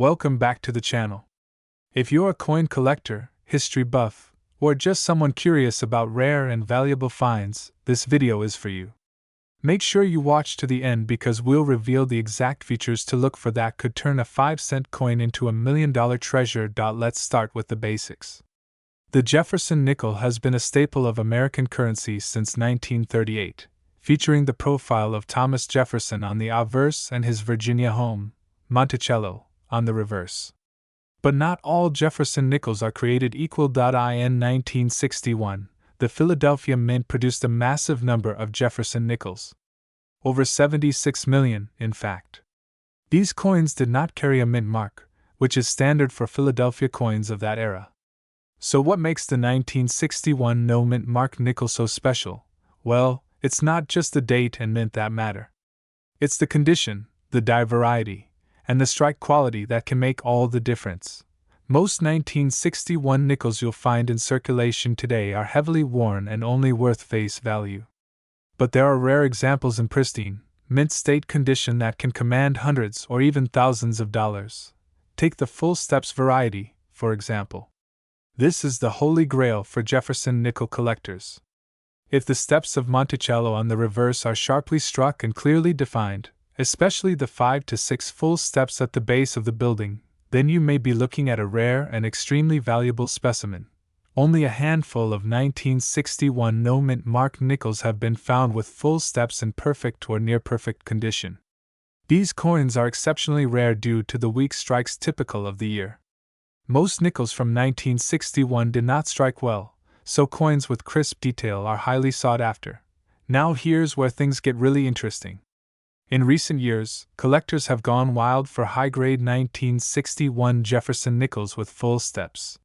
Welcome back to the channel. If you're a coin collector, history buff, or just someone curious about rare and valuable finds, this video is for you. Make sure you watch to the end because we'll reveal the exact features to look for that could turn a 5-cent coin into a $1 million treasure. Let's start with the basics. The Jefferson nickel has been a staple of American currency since 1938, featuring the profile of Thomas Jefferson on the obverse and his Virginia home, Monticello, on the reverse. But not all Jefferson nickels are created equal. In 1961, the Philadelphia Mint produced a massive number of Jefferson nickels. Over 76 million, in fact. These coins did not carry a mint mark, which is standard for Philadelphia coins of that era. So what makes the 1961 no mint mark nickel so special? Well, it's not just the date and mint that matter. It's the condition, the die variety, and the strike quality that can make all the difference. Most 1961 nickels you'll find in circulation today are heavily worn and only worth face value. But there are rare examples in pristine, mint state condition that can command hundreds or even thousands of dollars. Take the full steps variety, for example. This is the holy grail for Jefferson nickel collectors. If the steps of Monticello on the reverse are sharply struck and clearly defined, especially the 5 to 6 full steps at the base of the building, then you may be looking at a rare and extremely valuable specimen. Only a handful of 1961 no mint mark nickels have been found with full steps in perfect or near perfect condition. These coins are exceptionally rare due to the weak strikes typical of the year. Most nickels from 1961 did not strike well, so coins with crisp detail are highly sought after. Now here's where things get really interesting. In recent years, collectors have gone wild for high-grade 1961 Jefferson nickels with full steps.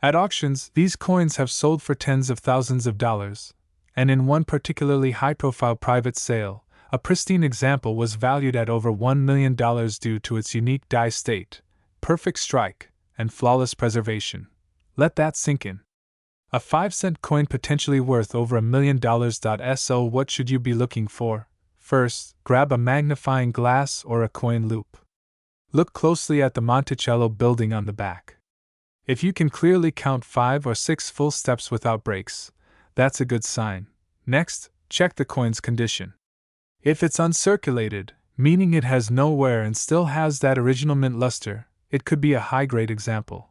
At auctions, these coins have sold for tens of thousands of dollars, and in one particularly high-profile private sale, a pristine example was valued at over $1 million due to its unique die state, perfect strike, and flawless preservation. Let that sink in. A 5-cent coin potentially worth over $1 million. So what should you be looking for? First, grab a magnifying glass or a coin loupe. Look closely at the Monticello building on the back. If you can clearly count 5 or 6 full steps without breaks, that's a good sign. Next, check the coin's condition. If it's uncirculated, meaning it has no wear and still has that original mint luster, it could be a high-grade example.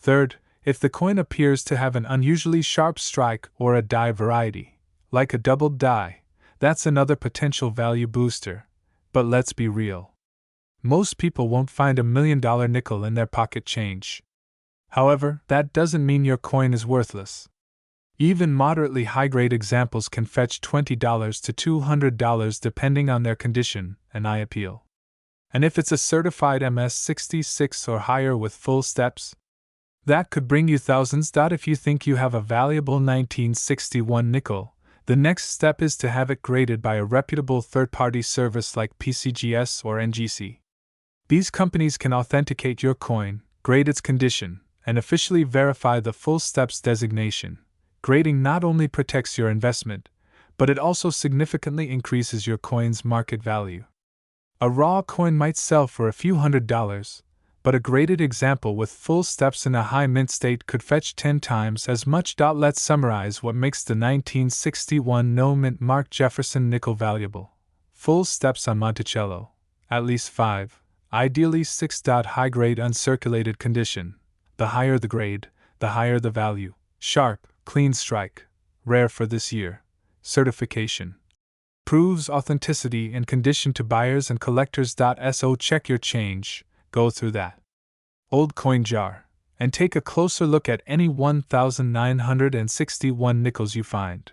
Third, if the coin appears to have an unusually sharp strike or a die variety, like a doubled die, that's another potential value booster. But let's be real. Most people won't find $1 million nickel in their pocket change. However, that doesn't mean your coin is worthless. Even moderately high-grade examples can fetch $20 to $200 depending on their condition and eye appeal. And if it's a certified MS66 or higher with full steps, that could bring you thousands. If you think you have a valuable 1961 nickel, the next step is to have it graded by a reputable third-party service like PCGS or NGC. These companies can authenticate your coin, grade its condition, and officially verify the full steps designation. Grading not only protects your investment, but it also significantly increases your coin's market value. A raw coin might sell for a few $100s, but a graded example with full steps in a high mint state could fetch 10 times as much. Let's summarize what makes the 1961 no mint mark Jefferson nickel valuable. Full steps on Monticello, at least 5, ideally 6. High grade uncirculated condition. The higher the grade, the higher the value. Sharp, clean strike, rare for this year. Certification. Proves authenticity and condition to buyers and collectors. So check your change, go through that old coin jar, and take a closer look at any 1961 nickels you find.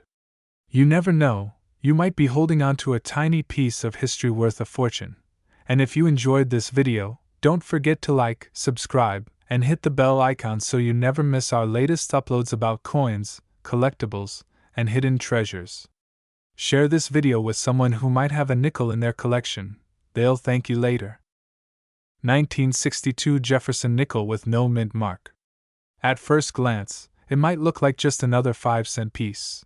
You never know, you might be holding on to a tiny piece of history worth a fortune. And if you enjoyed this video, don't forget to like, subscribe, and hit the bell icon so you never miss our latest uploads about coins, collectibles, and hidden treasures. Share this video with someone who might have a nickel in their collection. They'll thank you later. 1962 Jefferson nickel with no mint mark. At first glance, it might look like just another 5-cent piece.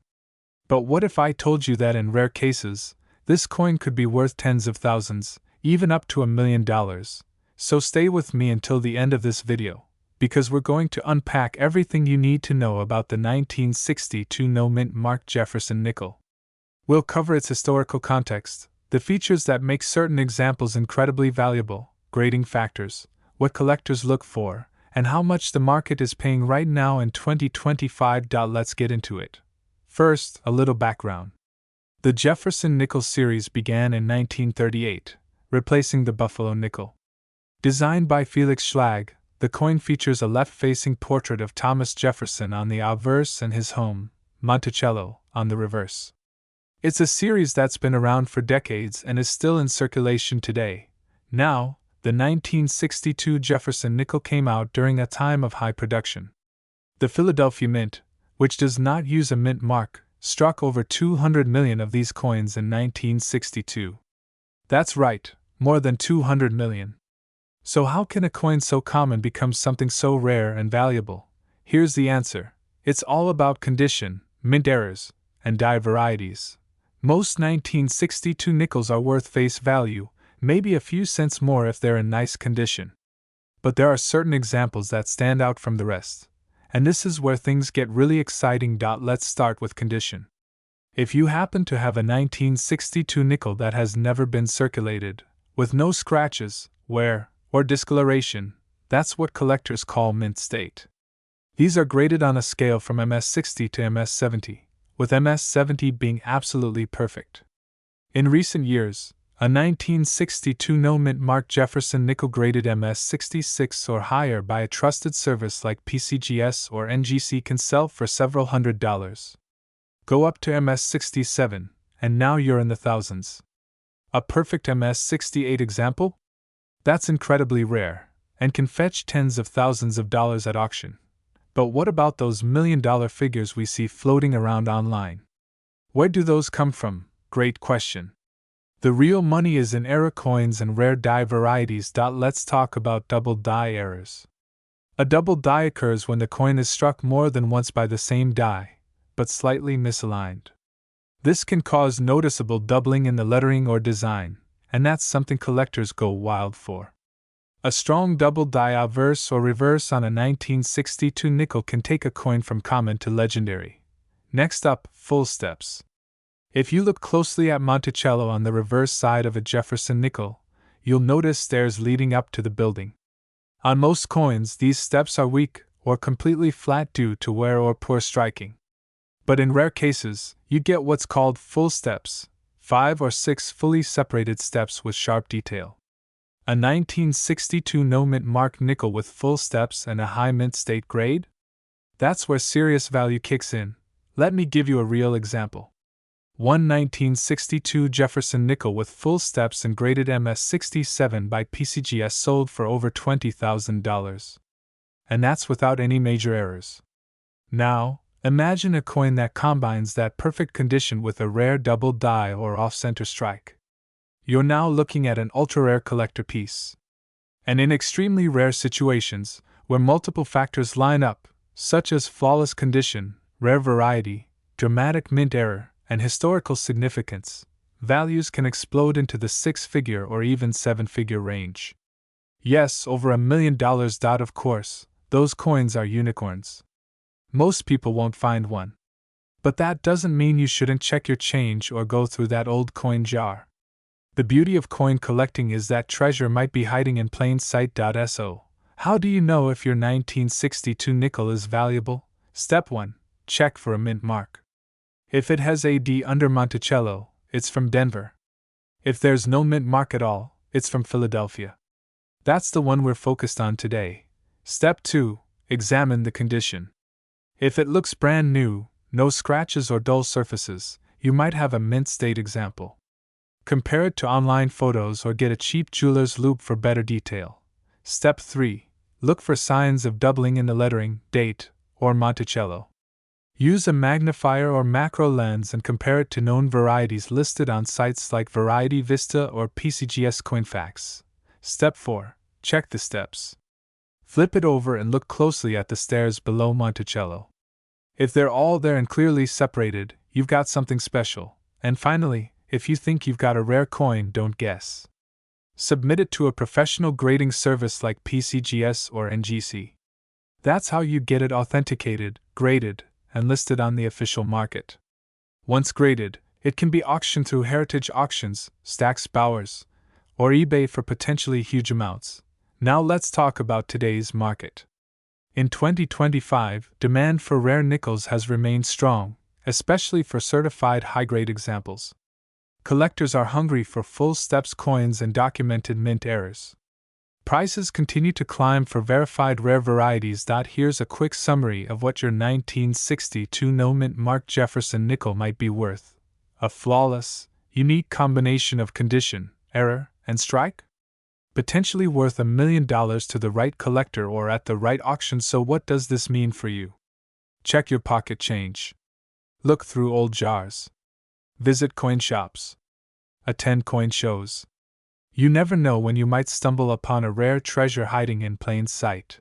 But what if I told you that in rare cases, this coin could be worth tens of thousands, even up to $1 million, So stay with me until the end of this video, because we're going to unpack everything you need to know about the 1962 no-mint mark Jefferson nickel. We'll cover its historical context, the features that make certain examples incredibly valuable, grading factors, what collectors look for, and how much the market is paying right now in 2025. Let's get into it. First, a little background. The Jefferson nickel series began in 1938, replacing the Buffalo nickel. Designed by Felix Schlag, the coin features a left-facing portrait of Thomas Jefferson on the obverse and his home, Monticello, on the reverse. It's a series that's been around for decades and is still in circulation today. Now, the 1962 Jefferson nickel came out during a time of high production. The Philadelphia Mint, which does not use a mint mark, struck over 200 million of these coins in 1962. That's right, more than 200 million. So how can a coin so common become something so rare and valuable? Here's the answer. It's all about condition, mint errors, and die varieties. Most 1962 nickels are worth face value, maybe a few cents more if they're in nice condition. But there are certain examples that stand out from the rest. And this is where things get really exciting. Let's start with condition. If you happen to have a 1962 nickel that has never been circulated, with no scratches, wear, or discoloration, that's what collectors call mint state. These are graded on a scale from MS60 to MS70, with MS70 being absolutely perfect. In recent years, a 1962 no-mint mark Jefferson nickel graded MS66 or higher by a trusted service like PCGS or NGC can sell for several $100s. Go up to MS67, and now you're in the thousands. A perfect MS68 example? That's incredibly rare, and can fetch tens of thousands of dollars at auction. But what about those million-dollar figures we see floating around online? Where do those come from? Great question. The real money is in error coins and rare die varieties. Let's talk about double die errors. A double die occurs when the coin is struck more than once by the same die, but slightly misaligned. This can cause noticeable doubling in the lettering or design, and that's something collectors go wild for. A strong double die obverse or reverse on a 1962 nickel can take a coin from common to legendary. Next up, full steps. If you look closely at Monticello on the reverse side of a Jefferson nickel, you'll notice stairs leading up to the building. On most coins, these steps are weak or completely flat due to wear or poor striking. But in rare cases, you get what's called full steps, 5 or 6 fully separated steps with sharp detail. A 1962 no-mint mark nickel with full steps and a high mint state grade? That's where serious value kicks in. Let me give you a real example. One 1962 Jefferson nickel with full steps and graded MS67 by PCGS sold for over $20,000. And that's without any major errors. Now, imagine a coin that combines that perfect condition with a rare double die or off-center strike. You're now looking at an ultra-rare collector piece. And in extremely rare situations, where multiple factors line up, such as flawless condition, rare variety, dramatic mint error, and historical significance, values can explode into the 6-figure or even 7-figure range. Yes, over $1 million. Of course, those coins are unicorns. Most people won't find one. But that doesn't mean you shouldn't check your change or go through that old coin jar. The beauty of coin collecting is that treasure might be hiding in plain sight. So, how do you know if your 1962 nickel is valuable? Step 1. Check for a mint mark. If it has AD under Monticello, it's from Denver. If there's no mint mark at all, it's from Philadelphia. That's the one we're focused on today. Step 2. Examine the condition. If it looks brand new, no scratches or dull surfaces, you might have a mint state example. Compare it to online photos or get a cheap jeweler's loupe for better detail. Step 3. Look for signs of doubling in the lettering, date, or Monticello. Use a magnifier or macro lens and compare it to known varieties listed on sites like Variety Vista or PCGS Coinfax. Step 4. Check the steps. Flip it over and look closely at the stairs below Monticello. If they're all there and clearly separated, you've got something special. And finally, if you think you've got a rare coin, don't guess. Submit it to a professional grading service like PCGS or NGC. That's how you get it authenticated, graded, and listed on the official market. Once graded, it can be auctioned through heritage auctions, Stack's Bowers, or eBay for potentially huge amounts. Now let's talk about today's market. In 2025, demand for rare nickels has remained strong, especially for certified high-grade examples. Collectors are hungry for full steps coins and documented mint errors. Prices continue to climb for verified rare varieties. Here's a quick summary of what your 1962 no-mint mark Jefferson nickel might be worth. A flawless, unique combination of condition, error, and strike? Potentially worth $1 million to the right collector or at the right auction. So what does this mean for you? Check your pocket change. Look through old jars. Visit coin shops. Attend coin shows. You never know when you might stumble upon a rare treasure hiding in plain sight.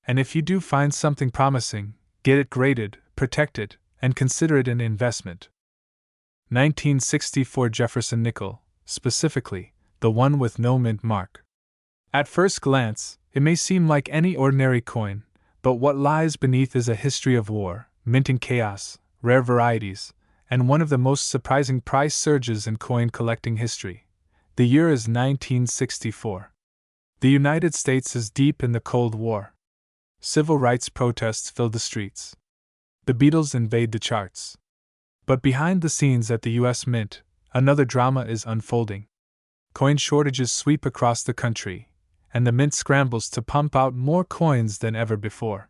And if you do find something promising, get it graded, protect it, and consider it an investment. 1964 Jefferson nickel, specifically, the one with no mint mark. At first glance, it may seem like any ordinary coin, but what lies beneath is a history of war, minting chaos, rare varieties, and one of the most surprising price surges in coin collecting history. The year is 1964. The United States is deep in the Cold War. Civil rights protests fill the streets. The Beatles invade the charts. But behind the scenes at the U.S. Mint, another drama is unfolding. Coin shortages sweep across the country, and the Mint scrambles to pump out more coins than ever before.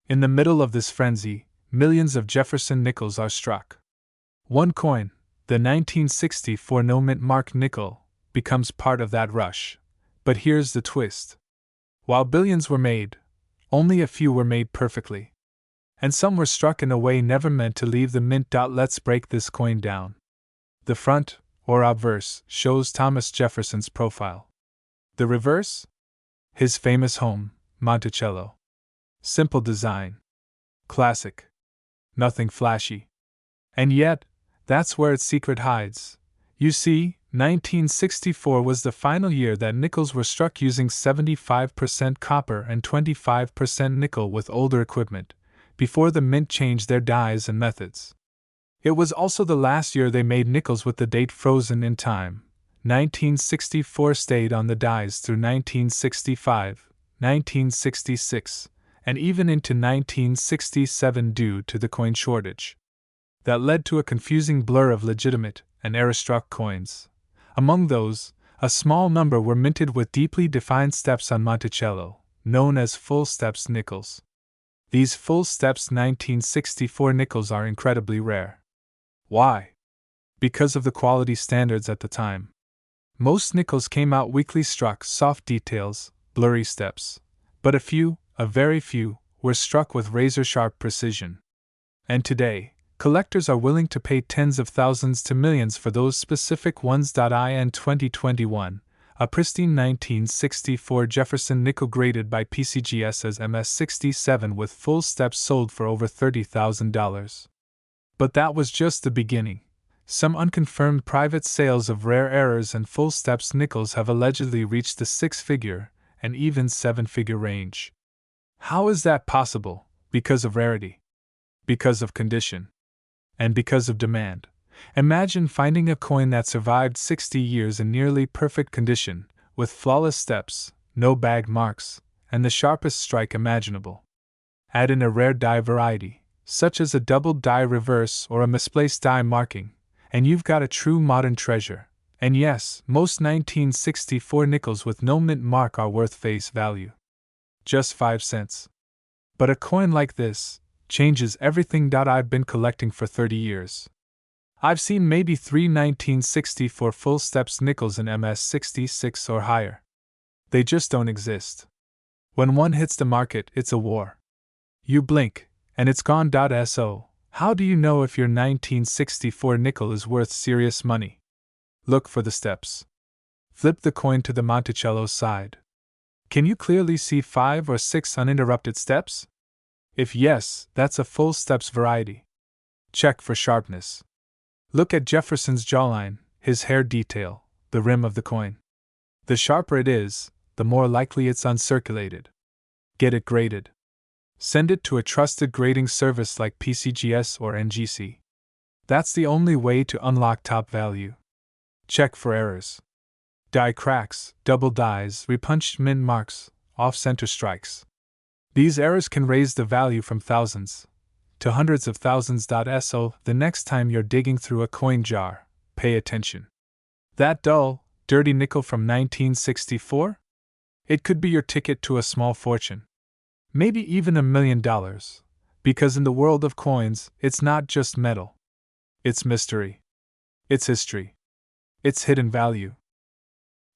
In the middle of this frenzy, millions of Jefferson nickels are struck. One coin, the 1964 no-mint mark nickel, becomes part of that rush. But here's the twist. While billions were made, only a few were made perfectly. And some were struck in a way never meant to leave the mint. Let's break this coin down. The front, or obverse, shows Thomas Jefferson's profile. The reverse? His famous home, Monticello. Simple design. Classic. Nothing flashy. And yet, that's where its secret hides. You see, 1964 was the final year that nickels were struck using 75% copper and 25% nickel with older equipment, before the mint changed their dies and methods. It was also the last year they made nickels with the date frozen in time. 1964 stayed on the dies through 1965, 1966, and even into 1967 due to the coin shortage. That led to a confusing blur of legitimate and error-struck coins. Among those, a small number were minted with deeply defined steps on Monticello, known as full steps nickels. These full steps 1964 nickels are incredibly rare. Why? Because of the quality standards at the time. Most nickels came out weakly struck, soft details, blurry steps. But a very few, were struck with razor-sharp precision. And today, collectors are willing to pay tens of thousands to millions for those specific ones. In 2021, a pristine 1964 Jefferson nickel graded by PCGS as MS67 with full steps sold for over $30,000. But that was just the beginning. Some unconfirmed private sales of rare errors and full steps nickels have allegedly reached the six-figure and even seven-figure range. How is that possible? Because of rarity. Because of condition. And because of demand. Imagine finding a coin that survived 60 years in nearly perfect condition, with flawless steps, no bag marks, and the sharpest strike imaginable. Add in a rare die variety, such as a double die reverse or a misplaced die marking, and you've got a true modern treasure. And yes, most 1964 nickels with no mint mark are worth face value. Just 5 cents. But a coin like this changes everything. I've been collecting for 30 years. I've seen maybe 3 1964 full steps nickels in MS66 or higher. They just don't exist. When one hits the market, it's a war. You blink, and it's gone. So, how do you know if your 1964 nickel is worth serious money? Look for the steps. Flip the coin to the Monticello side. Can you clearly see 5 or 6 uninterrupted steps? If yes, that's a full steps variety. Check for sharpness. Look at Jefferson's jawline, his hair detail, the rim of the coin. The sharper it is, the more likely it's uncirculated. Get it graded. Send it to a trusted grading service like PCGS or NGC. That's the only way to unlock top value. Check for errors. Die cracks, double dies, repunched mint marks, off-center strikes. These errors can raise the value from thousands to hundreds of thousands. So the next time you're digging through a coin jar, pay attention. That dull, dirty nickel from 1964? It could be your ticket to a small fortune. Maybe even $1 million, because in the world of coins, it's not just metal. It's mystery. It's history. It's hidden value.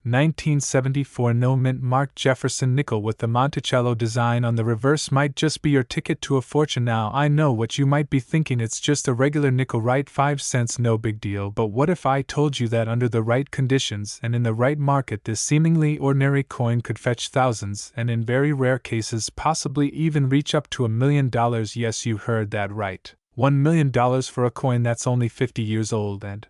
1974 no mint marked Jefferson nickel with the Monticello design on the reverse might just be your ticket to a fortune. Now I know what you might be thinking, it's just a regular nickel, right? 5 cents, no big deal. But what if I told you that under the right conditions and in the right market, this seemingly ordinary coin could fetch thousands and in very rare cases possibly even reach up to $1 million? Yes, you heard that right. $1 million for a coin that's only 50 years old and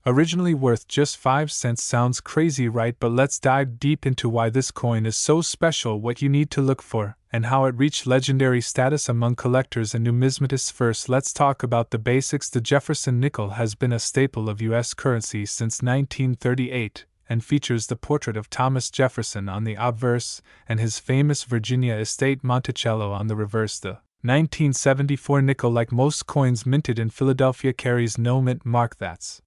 originally worth just 5 cents. Sounds crazy, right? But let's dive deep into why this coin is so special, what you need to look for, and how it reached legendary status among collectors and numismatists. First, let's talk about the basics. The Jefferson nickel has been a staple of U.S. currency since 1938 and features the portrait of Thomas Jefferson on the obverse and his famous Virginia estate Monticello on the reverse. The 1974 nickel, like most coins minted in Philadelphia, carries no mint mark. That's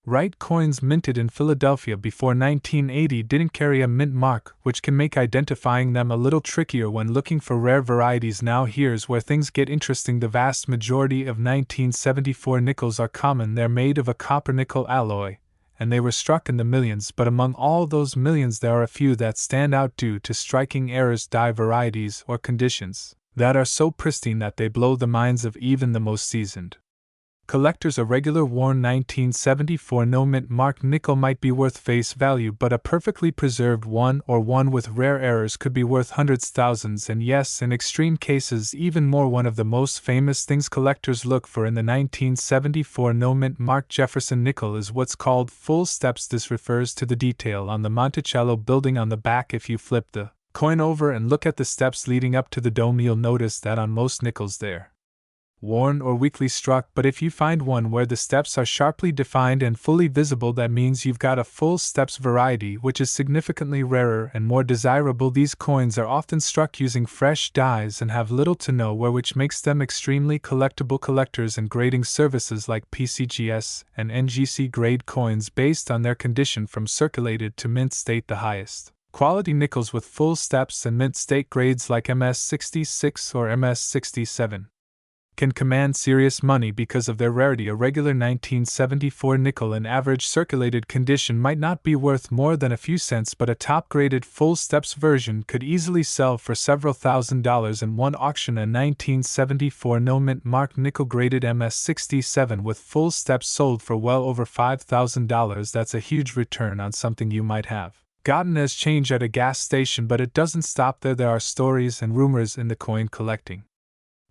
right, coins minted in Philadelphia before 1980 didn't carry a mint mark, which can make identifying them a little trickier when looking for rare varieties. Now here's where things get interesting. The vast majority of 1974 nickels are common. They're made of a copper-nickel alloy, and they were struck in the millions. But among all those millions, there are a few that stand out due to striking errors, die varieties, or conditions that are so pristine that they blow the minds of even the most seasoned collectors. A regular worn 1974 no mint marked nickel might be worth face value, but a perfectly preserved one or one with rare errors could be worth hundreds, thousands, and yes, in extreme cases, even more. One of the most famous things collectors look for in the 1974 no mint marked Jefferson nickel is what's called full steps. This refers to the detail on the Monticello building on the back. If you flip the coin over and look at the steps leading up to the dome, you'll notice that on most nickels they're worn or weakly struck, but if you find one where the steps are sharply defined and fully visible, that means you've got a full steps variety, which is significantly rarer and more desirable. These coins are often struck using fresh dies and have little to no wear, which makes them extremely collectible. Collectors and grading services like PCGS and NGC grade coins based on their condition from circulated to mint state. The highest quality nickels with full steps and mint state grades like MS66 or MS67 can command serious money because of their rarity. A regular 1974 nickel in average circulated condition might not be worth more than a few cents, but a top-graded full steps version could easily sell for several $1,000s in one auction. A 1974 no mint marked nickel graded MS67 with full steps sold for well over $5,000. That's a huge return on something you might have gotten as change at a gas station. But it doesn't stop there. There are stories and rumors in the coin collecting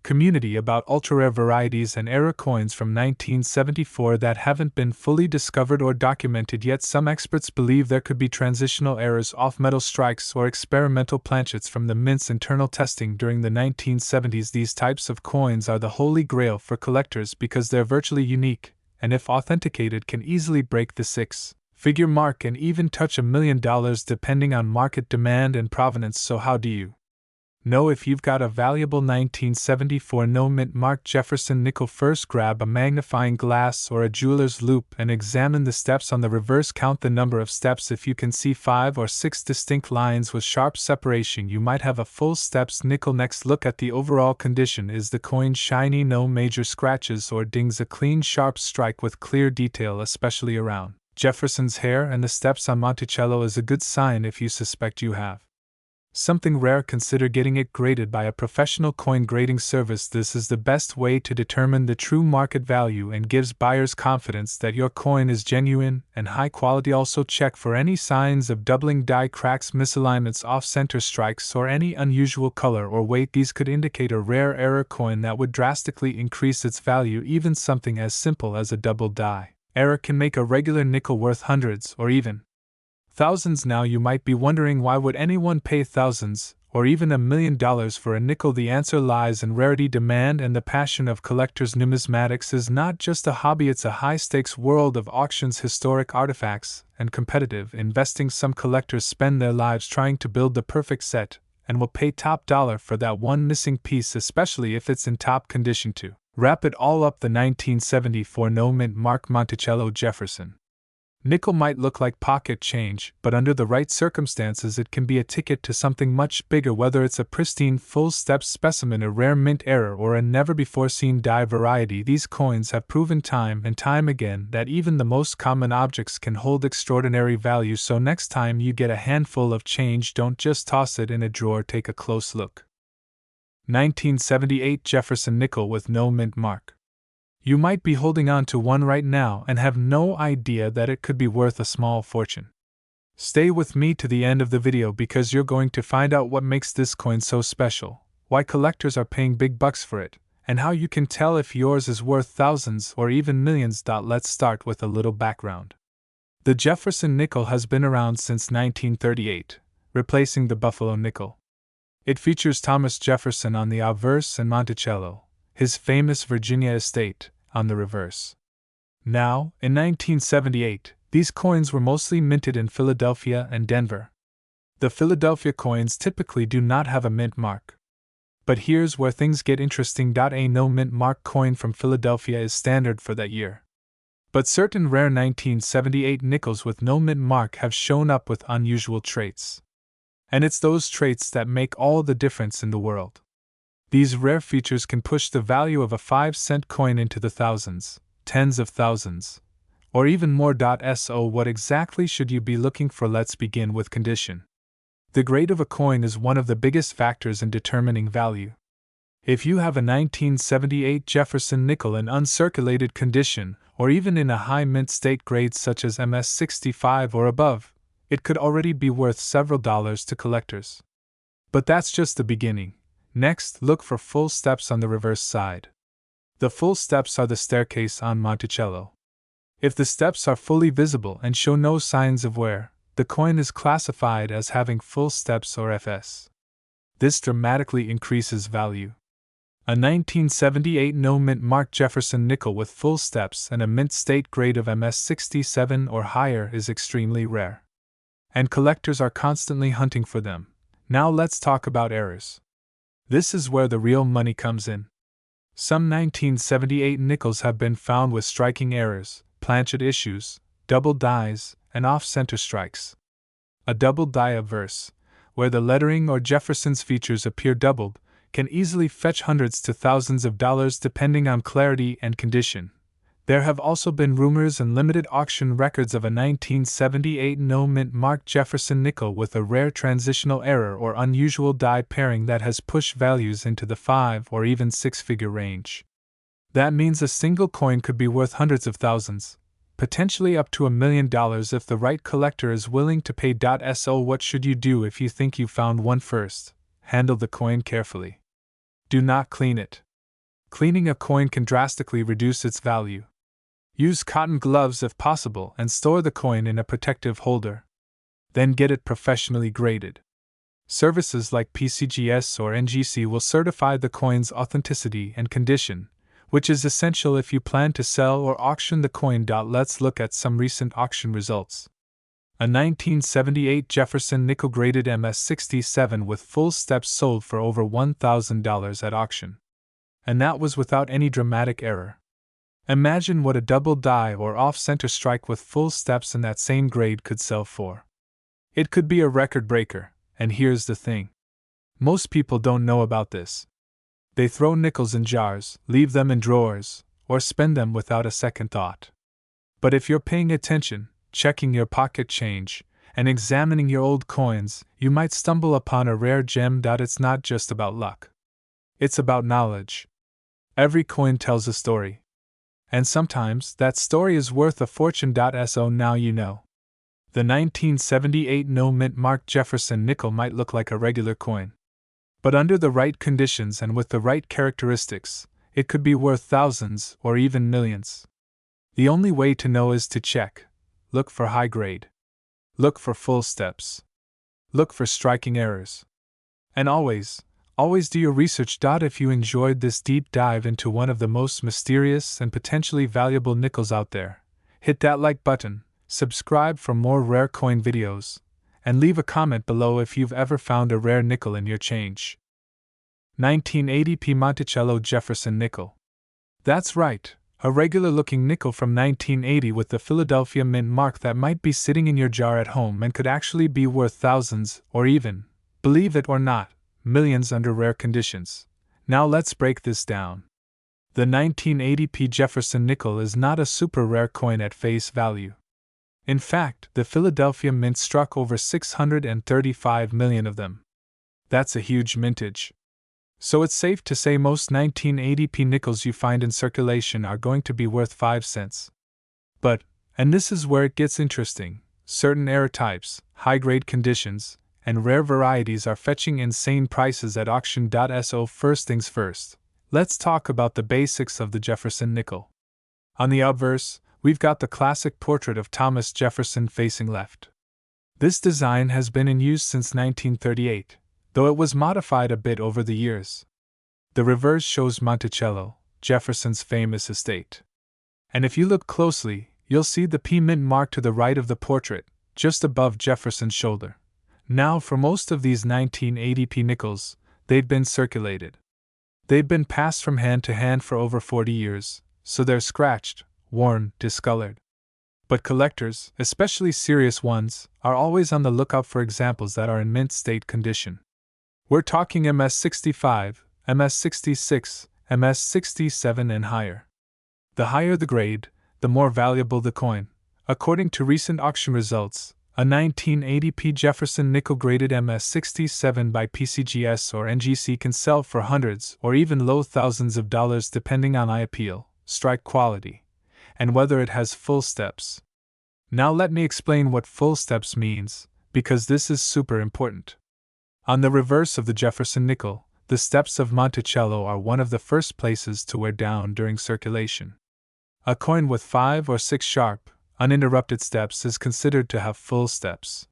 community about ultra-rare varieties and era coins from 1974 that haven't been fully discovered or documented yet. Some experts believe there could be transitional errors, off-metal strikes, or experimental planchets from the mint's internal testing during the 1970s. These types of coins are the holy grail for collectors because they're virtually unique, and if authenticated can easily break the six-figure mark and even touch $1 million depending on market demand and provenance. So how do you know if you've got a valuable 1974 no mint marked Jefferson nickel? First, grab a magnifying glass or a jeweler's loupe and examine the steps on the reverse. Count the number of steps. If you can see 5 or 6 distinct lines with sharp separation, you might have a full steps nickel. Next, look at the overall condition. Is the coin shiny, no major scratches or dings? A clean, sharp strike with clear detail, especially around Jefferson's hair and the steps on Monticello, is a good sign. If you suspect you have something rare, consider getting it graded by a professional coin grading service. This is the best way to determine the true market value and gives buyers confidence that your coin is genuine and high quality. Also, check for any signs of doubling, die cracks, misalignments, off-center strikes, or any unusual color or weight. These could indicate a rare error coin that would drastically increase its value. Even something as simple as a double die error can make a regular nickel worth hundreds or even Thousands. Now you might be wondering, why would anyone pay thousands, or even $1 million for a nickel? The answer lies in rarity, demand, and the passion of collectors. Numismatics is not just a hobby, it's a high-stakes world of auctions, historic artifacts, and competitive investing. Some collectors spend their lives trying to build the perfect set, and will pay top dollar for that one missing piece, especially if it's in top condition too. Wrap it all up: the 1974 no-mint mark Monticello Jefferson nickel might look like pocket change, but under the right circumstances it can be a ticket to something much bigger. Whether it's a pristine full-step specimen, a rare mint error, or a never-before-seen die variety, these coins have proven time and time again that even the most common objects can hold extraordinary value. So next time you get a handful of change, don't just toss it in a drawer, take a close look. 1978 Jefferson nickel with no mint mark. You might be holding on to one right now and have no idea that it could be worth a small fortune. Stay with me to the end of the video, because you're going to find out what makes this coin so special, why collectors are paying big bucks for it, and how you can tell if yours is worth thousands or even millions. Let's start with a little background. The Jefferson nickel has been around since 1938, replacing the Buffalo nickel. It features Thomas Jefferson on the obverse and Monticello, his famous Virginia estate, on the reverse. Now, in 1978, these coins were mostly minted in Philadelphia and Denver. The Philadelphia coins typically do not have a mint mark. But here's where things get interesting. A no mint mark coin from Philadelphia is standard for that year. But certain rare 1978 nickels with no mint mark have shown up with unusual traits. And it's those traits that make all the difference in the world. These rare features can push the value of a 5-cent coin into the thousands, tens of thousands, or even more. So what exactly should you be looking for? Let's begin with condition. The grade of a coin is one of the biggest factors in determining value. If you have a 1978 Jefferson nickel in uncirculated condition, or even in a high mint state grade such as MS65 or above, it could already be worth several dollars to collectors. But that's just the beginning. Next, look for full steps on the reverse side. The full steps are the staircase on Monticello. If the steps are fully visible and show no signs of wear, the coin is classified as having full steps, or FS. This dramatically increases value. A 1978 no mint mark Jefferson nickel with full steps and a mint state grade of MS67 or higher is extremely rare, and collectors are constantly hunting for them. Now let's talk about errors. This is where the real money comes in. Some 1978 nickels have been found with striking errors, planchet issues, double dies, and off-center strikes. A double die obverse, where the lettering or Jefferson's features appear doubled, can easily fetch hundreds to thousands of dollars depending on clarity and condition. There have also been rumors and limited auction records of a 1978 no mint mark Jefferson nickel with a rare transitional error or unusual die pairing that has pushed values into the 5 or even 6-figure range. That means a single coin could be worth hundreds of thousands, potentially up to $1 million if the right collector is willing to pay. So what should you do if you think you found one? First, handle the coin carefully. Do not clean it. Cleaning a coin can drastically reduce its value. Use cotton gloves if possible and store the coin in a protective holder. Then get it professionally graded. Services like PCGS or NGC will certify the coin's authenticity and condition, which is essential if you plan to sell or auction the coin. Let's look at some recent auction results. A 1978 Jefferson nickel graded MS67 with full steps sold for over $1,000 at auction. And that was without any dramatic error. Imagine what a double die or off-center strike with full steps in that same grade could sell for. It could be a record breaker, and here's the thing. Most people don't know about this. They throw nickels in jars, leave them in drawers, or spend them without a second thought. But if you're paying attention, checking your pocket change, and examining your old coins, you might stumble upon a rare gem. It's not just about luck. It's about knowledge. Every coin tells a story. And sometimes that story is worth a fortune. So now you know. The 1978 no mint mark Jefferson nickel might look like a regular coin. But under the right conditions and with the right characteristics, it could be worth thousands or even millions. The only way to know is to check. Look for high grade. Look for full steps. Look for striking errors. And always do your research. If you enjoyed this deep dive into one of the most mysterious and potentially valuable nickels out there, hit that like button, subscribe for more rare coin videos, and leave a comment below if you've ever found a rare nickel in your change. 1980p Monticello Jefferson nickel. That's right, a regular-looking nickel from 1980 with the Philadelphia Mint mark that might be sitting in your jar at home and could actually be worth thousands, or even, believe it or not, millions under rare conditions. Now let's break this down. The 1980p Jefferson nickel is not a super rare coin at face value. In fact, the Philadelphia Mint struck over 635 million of them. That's a huge mintage. So it's safe to say most 1980p nickels you find in circulation are going to be worth 5 cents. But, and this is where it gets interesting, certain error types, high-grade conditions, and rare varieties are fetching insane prices at auction. So first things first, let's talk about the basics of the Jefferson nickel. On the obverse, we've got the classic portrait of Thomas Jefferson facing left. This design has been in use since 1938. Though it was modified a bit over the years. The reverse shows Monticello, Jefferson's famous estate. And if you look closely, you'll see the P Mint mark to the right of the portrait, just above Jefferson's shoulder. Now, for most of these 1980p nickels, they've been circulated. They've been passed from hand to hand for over 40 years, so they're scratched, worn, discolored. But collectors, especially serious ones, are always on the lookout for examples that are in mint state condition. We're talking MS65, MS66, MS67 and higher. The higher the grade, the more valuable the coin. According to recent auction results, a 1980p Jefferson nickel graded MS67 by PCGS or NGC can sell for hundreds or even low thousands of dollars depending on eye appeal, strike quality, and whether it has full steps. Now let me explain what full steps means, because this is super important. On the reverse of the Jefferson nickel, the steps of Monticello are one of the first places to wear down during circulation. A coin with 5 or 6 sharp, uninterrupted steps is considered to have full steps.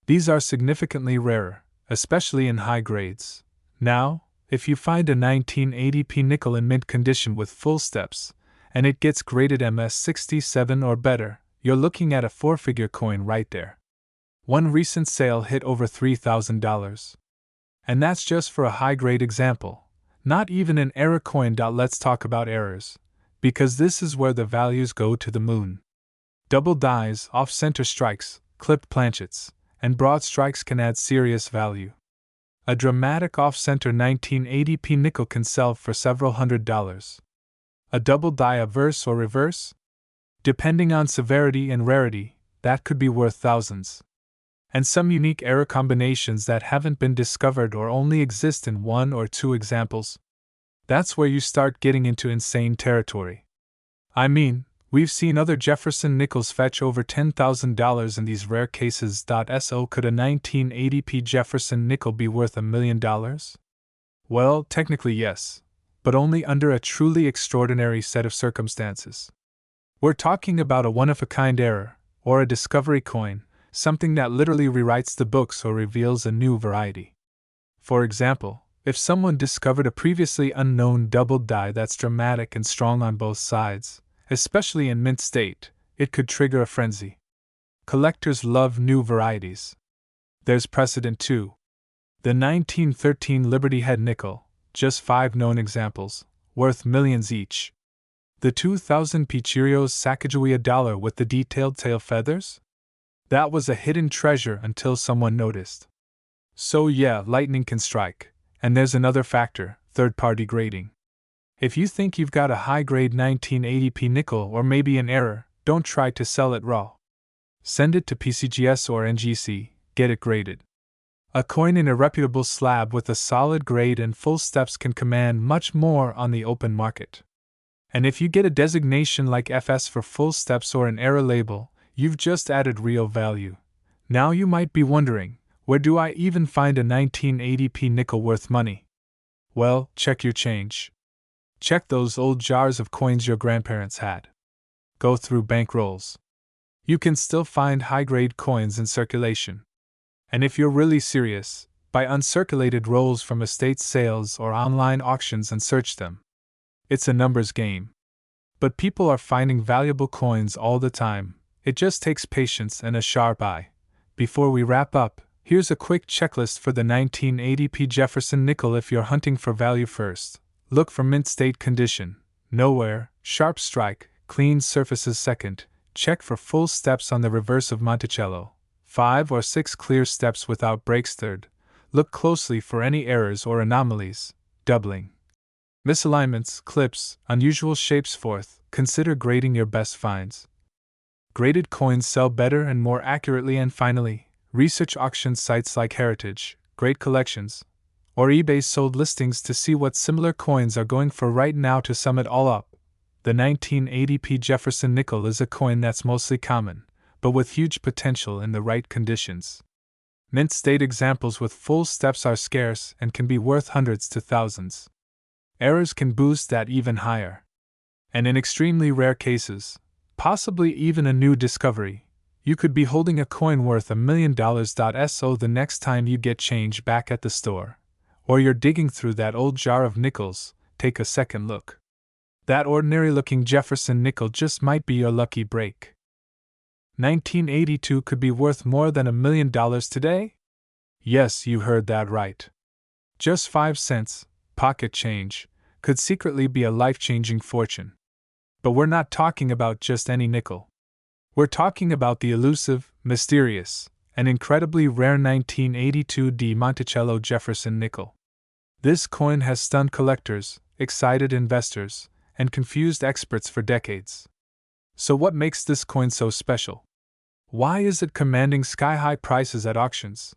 These are significantly rarer, especially in high grades. Now, if you find a 1980p nickel in mint condition with full steps, and it gets graded MS67 or better, you're looking at a 4-figure coin right there. One recent sale hit over $3,000. And that's just for a high-grade example, not even an error coin. Let's talk about errors, because this is where the values go to the moon. Double dies, off-center strikes, clipped planchets, and broad strikes can add serious value. A dramatic off-center 1980p nickel can sell for several $100s. A double die obverse or reverse? Depending on severity and rarity, that could be worth thousands. And some unique error combinations that haven't been discovered or only exist in 1 or 2 examples. That's where you start getting into insane territory. I mean, we've seen other Jefferson nickels fetch over $10,000 in these rare cases. So could a 1980p Jefferson nickel be worth $1 million? Well, technically yes, but only under a truly extraordinary set of circumstances. We're talking about a one-of-a-kind error, or a discovery coin, something that literally rewrites the books or reveals a new variety. For example, if someone discovered a previously unknown double die that's dramatic and strong on both sides, especially in mint state, it could trigger a frenzy. Collectors love new varieties. There's precedent too. The 1913 Liberty Head nickel, just 5 known examples, worth millions each. The 2000 Cheerios Sacagewea dollar with the detailed tail feathers? That was a hidden treasure until someone noticed. So yeah, lightning can strike. And there's another factor, third-party grading. If you think you've got a high-grade 1980p nickel or maybe an error, don't try to sell it raw. Send it to PCGS or NGC, get it graded. A coin in a reputable slab with a solid grade and full steps can command much more on the open market. And if you get a designation like FS for full steps or an error label, you've just added real value. Now you might be wondering, where do I even find a 1980p nickel worth money? Well, check your change. Check those old jars of coins your grandparents had. Go through bank rolls. You can still find high-grade coins in circulation. And if you're really serious, buy uncirculated rolls from estate sales or online auctions and search them. It's a numbers game. But people are finding valuable coins all the time. It just takes patience and a sharp eye. Before we wrap up, here's a quick checklist for the 1980p Jefferson nickel if you're hunting for value first. Look for mint state condition, no wear, sharp strike, clean surfaces second. Check for full steps on the reverse of Monticello. 5 or 6 clear steps without breaks third. Look closely for any errors or anomalies, doubling, misalignments, clips, unusual shapes fourth. Consider grading your best finds. Graded coins sell better and more accurately. And finally, research auction sites like Heritage, Great Collections, or eBay's sold listings to see what similar coins are going for right now. To sum it all up, the 1980p Jefferson nickel is a coin that's mostly common, but with huge potential in the right conditions. Mint state examples with full steps are scarce and can be worth hundreds to thousands. Errors can boost that even higher. And in extremely rare cases, possibly even a new discovery, you could be holding a coin worth $1 million. So the next time you get change back at the store, or you're digging through that old jar of nickels, take a second look. That ordinary-looking Jefferson nickel just might be your lucky break. 1982 could be worth more than $1 million today? Yes, you heard that right. Just 5 cents, pocket change, could secretly be a life-changing fortune. But we're not talking about just any nickel. We're talking about the elusive, mysterious, and incredibly rare 1982 de Monticello Jefferson nickel. This coin has stunned collectors, excited investors, and confused experts for decades. So what makes this coin so special? Why is it commanding sky-high prices at auctions?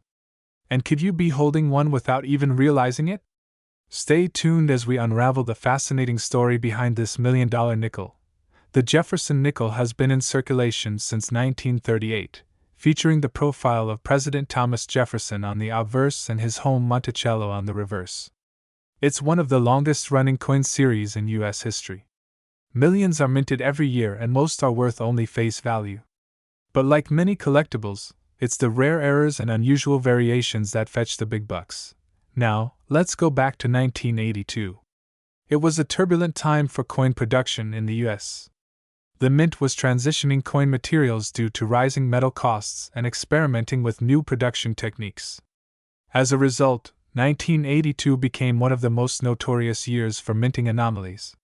And could you be holding one without even realizing it? Stay tuned as we unravel the fascinating story behind this $1 million nickel. The Jefferson nickel has been in circulation since 1938, featuring the profile of President Thomas Jefferson on the obverse and his home Monticello on the reverse. It's one of the longest-running coin series in U.S. history. Millions are minted every year and most are worth only face value. But like many collectibles, it's the rare errors and unusual variations that fetch the big bucks. Now, let's go back to 1982. It was a turbulent time for coin production in the U.S. The mint was transitioning coin materials due to rising metal costs and experimenting with new production techniques. As a result, 1982 became one of the most notorious years for minting anomalies.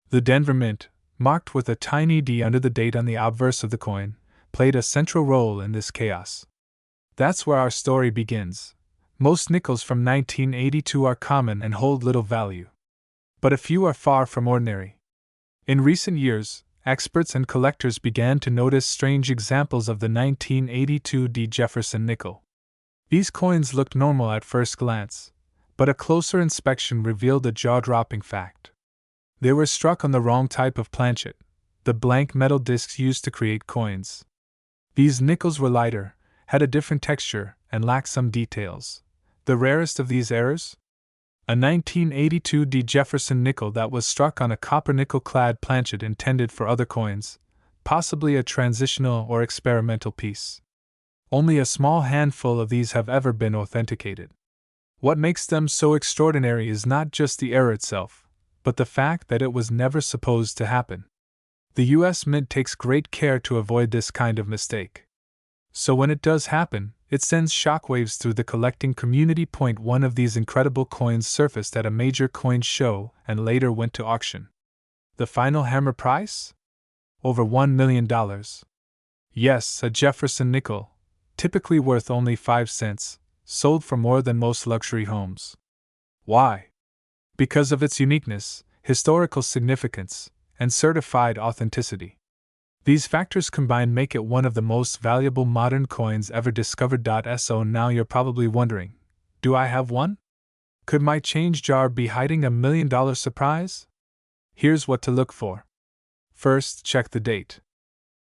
The Denver Mint, marked with a tiny D under the date on the obverse of the coin, played a central role in this chaos. That's where our story begins. Most nickels from 1982 are common and hold little value. But a few are far from ordinary. In recent years, experts and collectors began to notice strange examples of the 1982 de Jefferson nickel. These coins looked normal at first glance, but a closer inspection revealed a jaw-dropping fact. They were struck on the wrong type of planchet, the blank metal discs used to create coins. These nickels were lighter, had a different texture, and lacked some details. The rarest of these errors? A 1982 de Jefferson nickel that was struck on a copper nickel-clad planchet intended for other coins, possibly a transitional or experimental piece. Only a small handful of these have ever been authenticated. What makes them so extraordinary is not just the error itself, but the fact that it was never supposed to happen. The U.S. Mint takes great care to avoid this kind of mistake. So when it does happen, it sends shockwaves through the collecting community. One of these incredible coins surfaced at a major coin show and later went to auction. The final hammer price? Over $1 million. Yes, a Jefferson nickel, typically worth only 5 cents, sold for more than most luxury homes. Why? Because of its uniqueness, historical significance, and certified authenticity. These factors combined make it one of the most valuable modern coins ever discovered. So now you're probably wondering, do I have one? Could my change jar be hiding a $1 million surprise? Here's what to look for. First, check the date.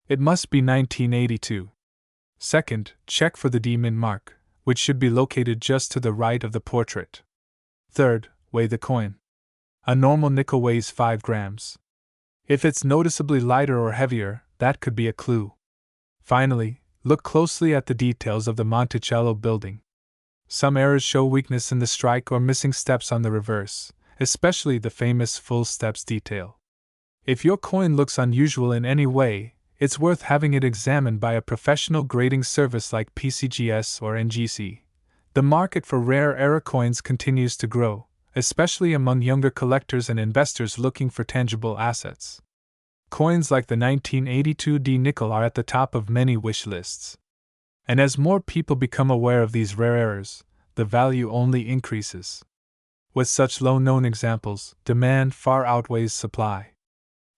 It must be 1982. Second, check for the D mint mark, which should be located just to the right of the portrait. Third, weigh the coin. A normal nickel weighs 5 grams. If it's noticeably lighter or heavier, that could be a clue. Finally, look closely at the details of the Monticello building. Some errors show weakness in the strike or missing steps on the reverse, especially the famous full steps detail. If your coin looks unusual in any way, it's worth having it examined by a professional grading service like PCGS or NGC. The market for rare era coins continues to grow, especially among younger collectors and investors looking for tangible assets. Coins like the 1982 D nickel are at the top of many wish lists. And as more people become aware of these rare errors, the value only increases. With such low-known examples, demand far outweighs supply.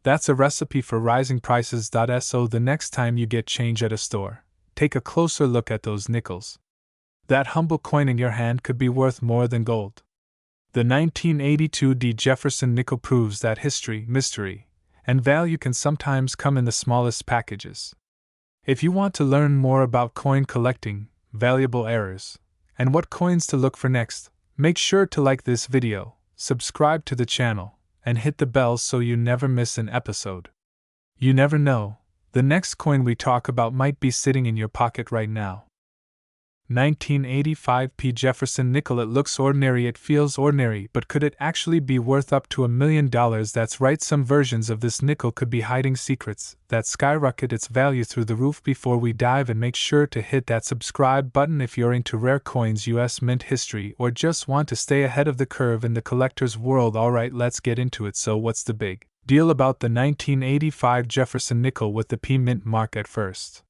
That's a recipe for rising prices. So the next time you get change at a store, take a closer look at those nickels. That humble coin in your hand could be worth more than gold. The 1982 D Jefferson nickel proves that history, mystery, and value can sometimes come in the smallest packages. If you want to learn more about coin collecting, valuable errors, and what coins to look for next, make sure to like this video, subscribe to the channel, and hit the bell so you never miss an episode. You never know, the next coin we talk about might be sitting in your pocket right now. 1985 P Jefferson nickel. It looks ordinary, it feels ordinary, but could it actually be worth up to $1 million? That's right, some versions of this nickel could be hiding secrets that skyrocket its value through the roof. Before we dive in, make sure to hit that subscribe button if you're into rare coins, US mint history, or just want to stay ahead of the curve in the collector's world. Alright, let's get into it. So what's the big deal about the 1985 Jefferson nickel with the P mint mark? At first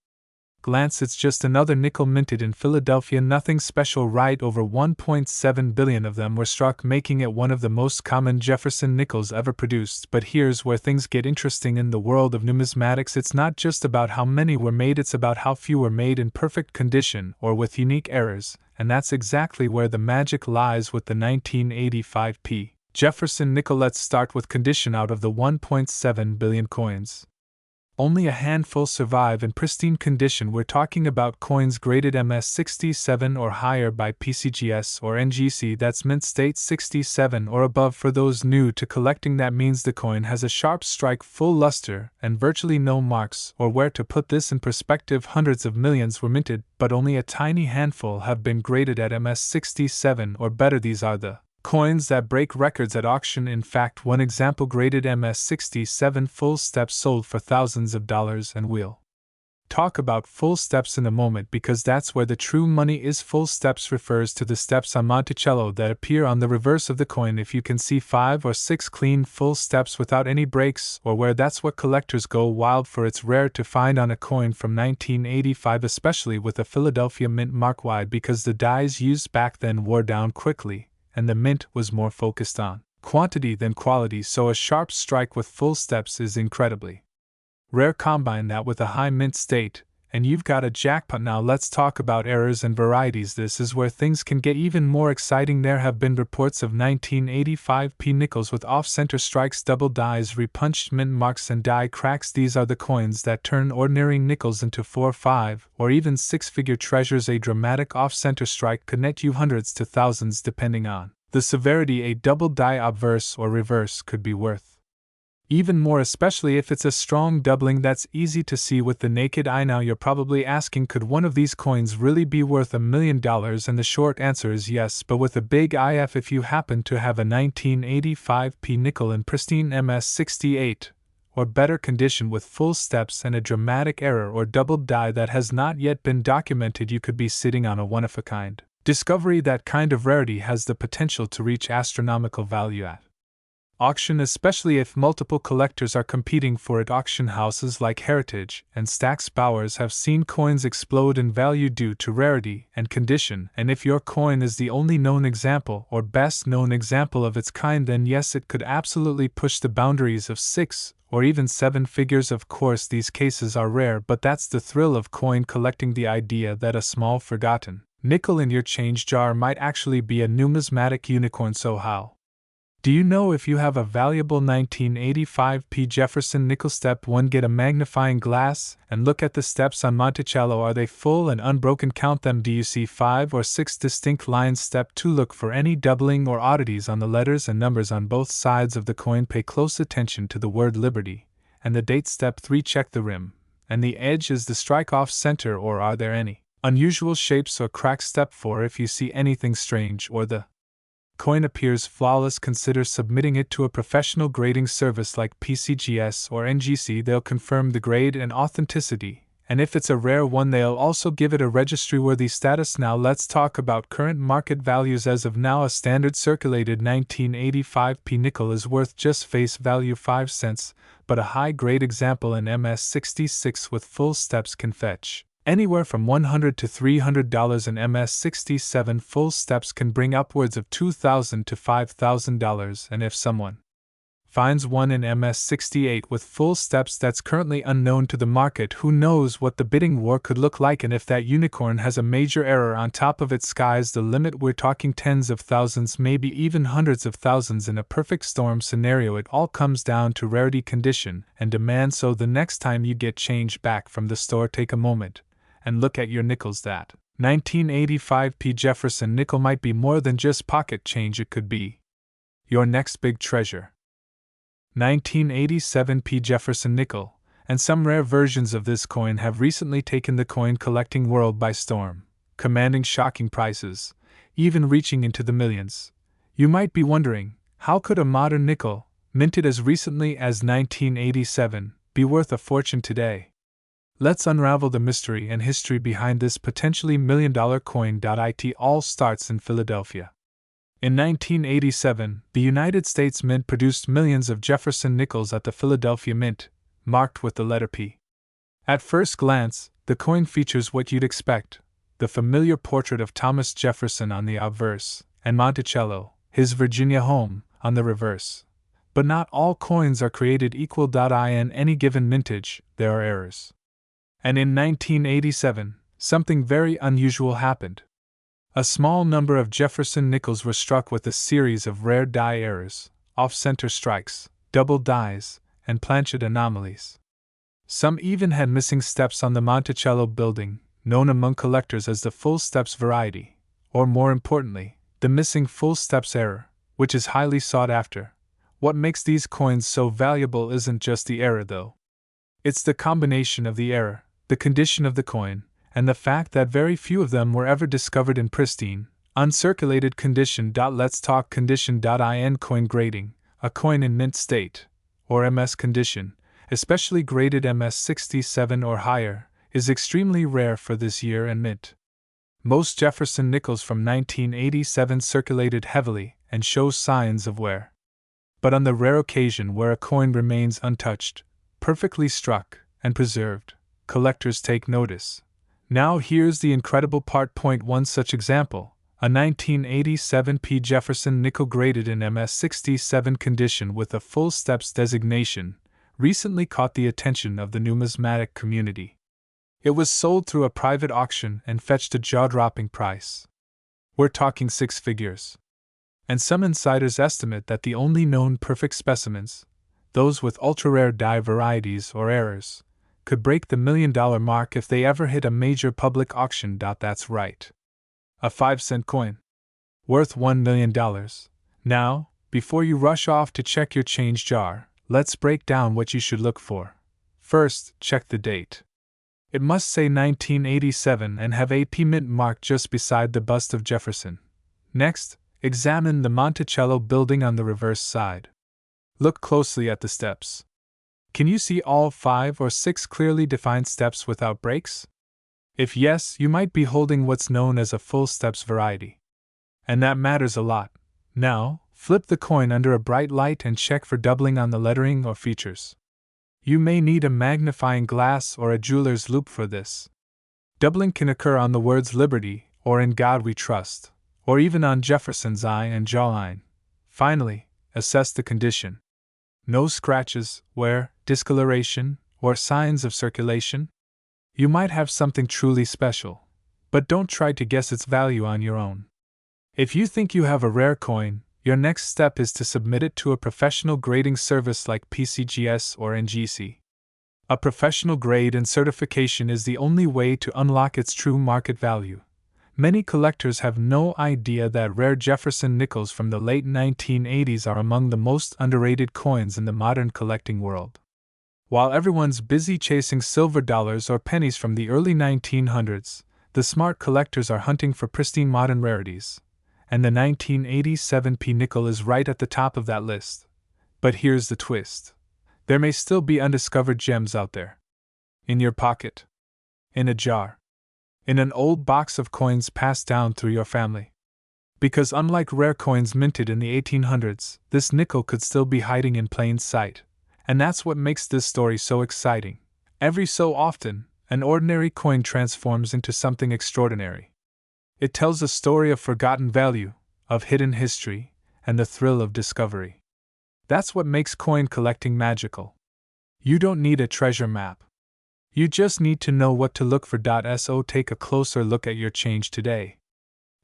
glance, it's just another nickel minted in Philadelphia. Nothing special, right? Over 1.7 billion of them were struck, making it one of the most common Jefferson nickels ever produced. But here's where things get interesting in the world of numismatics. It's not just about how many were made, it's about how few were made in perfect condition or with unique errors, and that's exactly where the magic lies with the 1985 P Jefferson nickel. Let's start with condition. Out of the 1.7 billion coins, only a handful survive in pristine condition. We're talking about coins graded MS 67 or higher by PCGS or NGC, that's mint state 67 or above. For those new to collecting, that means the coin has a sharp strike, full luster, and virtually no marks. Or where to put this in perspective, hundreds of millions were minted, but only a tiny handful have been graded at MS 67 or better. These are the coins that break records at auction. In fact, one example graded MS 67 full steps sold for thousands of dollars, and we'll talk about full steps in a moment because that's where the true money is. Full steps refers to the steps on Monticello that appear on the reverse of the coin. If you can see 5 or 6 clean full steps without any breaks or wear, that's what collectors go wild for. It's rare to find on a coin from 1985, especially with a Philadelphia mint mark. Why? Because the dies used back then wore down quickly, and the mint was more focused on quantity than quality, so a sharp strike with full steps is incredibly rare. Combine that with a high mint state, and you've got a jackpot. Now let's talk about errors and varieties. This is where things can get even more exciting. There have been reports of 1985 P nickels with off-center strikes, double dies, repunched mint marks, and die cracks. These are the coins that turn ordinary nickels into 4, 5, or even 6-figure treasures. A dramatic off-center strike could net you hundreds to thousands depending on the severity. A double die obverse or reverse could be worth even more, especially if it's a strong doubling. That's easy to see with the naked eye. Now you're probably asking, could one of these coins really be worth $1 million? And the short answer is yes, but with a big IF. If you happen to have a 1985 P nickel in pristine MS 68 or better condition with full steps and a dramatic error or double die that has not yet been documented, you could be sitting on a one-of-a-kind discovery. That kind of rarity has the potential to reach astronomical value at auction, especially if multiple collectors are competing for it. Auction houses like Heritage and Stack's Bowers have seen coins explode in value due to rarity and condition, and if your coin is the only known example or best known example of its kind, then yes, it could absolutely push the boundaries of 6 or even 7 figures. Of course, these cases are rare, but that's the thrill of coin collecting, the idea that a small forgotten nickel in your change jar might actually be a numismatic unicorn. So how do you know if you have a valuable 1985 P Jefferson nickel? Step 1. Get a magnifying glass and look at the steps on Monticello. Are they full and unbroken? Count them. Do you see 5 or 6 distinct lines? Step 2. Look for any doubling or oddities on the letters and numbers on both sides of the coin. Pay close attention to the word Liberty and the date. Step 3. Check the rim. and the edge is the strike-off center, or are there any unusual shapes or cracks? Step 4. If you see anything strange or the coin appears flawless, consider submitting it to a professional grading service like PCGS or NGC. They'll confirm the grade and authenticity, and if it's a rare one, they'll also give it a registry-worthy status. Now let's talk about current market values. As of now, a standard circulated 1985p nickel is worth just face value 5 cents, but a high-grade example in MS66 with full steps can fetch anywhere from $100 to $300, and MS67 full steps can bring upwards of $2,000 to $5,000, and if someone finds one in MS68 with full steps that's currently unknown to the market, who knows what the bidding war could look like, and if that unicorn has a major error on top of it, sky's the limit. We're talking tens of thousands, maybe even hundreds of thousands in a perfect storm scenario. It all comes down to rarity, condition, and demand. So the next time you get change back from the store, take a moment and look at your nickels. That 1985p Jefferson nickel might be more than just pocket change, it could be your next big treasure. 1987p Jefferson nickel, and some rare versions of this coin have recently taken the coin collecting world by storm, commanding shocking prices, even reaching into the millions. You might be wondering, how could a modern nickel, minted as recently as 1987, be worth a fortune today? Let's unravel the mystery and history behind this potentially million-dollar coin. It all starts in Philadelphia. In 1987, the United States Mint produced millions of Jefferson nickels at the Philadelphia Mint, marked with the letter P. At first glance, the coin features what you'd expect: the familiar portrait of Thomas Jefferson on the obverse, and Monticello, his Virginia home, on the reverse. But not all coins are created equal. In any given mintage, there are errors. And in 1987, something very unusual happened. A small number of Jefferson nickels were struck with a series of rare die errors, off-center strikes, double dies, and planchet anomalies. Some even had missing steps on the Monticello building, known among collectors as the full steps variety, or more importantly, the missing full steps error, which is highly sought after. What makes these coins so valuable isn't just the error, though. It's the combination of the error, the condition of the coin, and the fact that very few of them were ever discovered in pristine, uncirculated condition. Let's talk condition. In coin grading, a coin in mint state, or MS condition, especially graded MS67 or higher, is extremely rare for this year and mint. Most Jefferson nickels from 1987 circulated heavily and show signs of wear. But on the rare occasion where a coin remains untouched, perfectly struck, and preserved, collectors take notice. Now here's the incredible part. Point 1. Such example, a 1987p Jefferson nickel graded in MS67 condition with a full steps designation, recently caught the attention of the numismatic community. It was sold through a private auction and fetched a jaw-dropping price. We're talking 6 figures. And some insiders estimate that the only known perfect specimens, those with ultra-rare die varieties or errors, could break the $1 million mark if they ever hit a major public auction. That's right. A 5-cent coin, worth $1 million. Now, before you rush off to check your change jar, let's break down what you should look for. First, check the date. It must say 1987 and have AP Mint marked just beside the bust of Jefferson. Next, examine the Monticello building on the reverse side. Look closely at the steps. Can you see all 5 or 6 clearly defined steps without breaks? If yes, you might be holding what's known as a full steps variety. And that matters a lot. Now, flip the coin under a bright light and check for doubling on the lettering or features. You may need a magnifying glass or a jeweler's loupe for this. Doubling can occur on the words Liberty, or In God We Trust, or even on Jefferson's eye and jawline. Finally, assess the condition. No scratches, wear, discoloration, or signs of circulation? You might have something truly special, but don't try to guess its value on your own. If you think you have a rare coin, your next step is to submit it to a professional grading service like PCGS or NGC. A professional grade and certification is the only way to unlock its true market value. Many collectors have no idea that rare Jefferson nickels from the late 1980s are among the most underrated coins in the modern collecting world. While everyone's busy chasing silver dollars or pennies from the early 1900s, the smart collectors are hunting for pristine modern rarities, and the 1987 P nickel is right at the top of that list. But here's the twist. There may still be undiscovered gems out there. In your pocket. In a jar. In an old box of coins passed down through your family. Because unlike rare coins minted in the 1800s, this nickel could still be hiding in plain sight. And that's what makes this story so exciting. Every so often, an ordinary coin transforms into something extraordinary. It tells a story of forgotten value, of hidden history, and the thrill of discovery. That's what makes coin collecting magical. You don't need a treasure map. You just need to know what to look for. So take a closer look at your change today.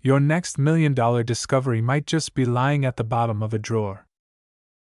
Your next $1 million discovery might just be lying at the bottom of a drawer.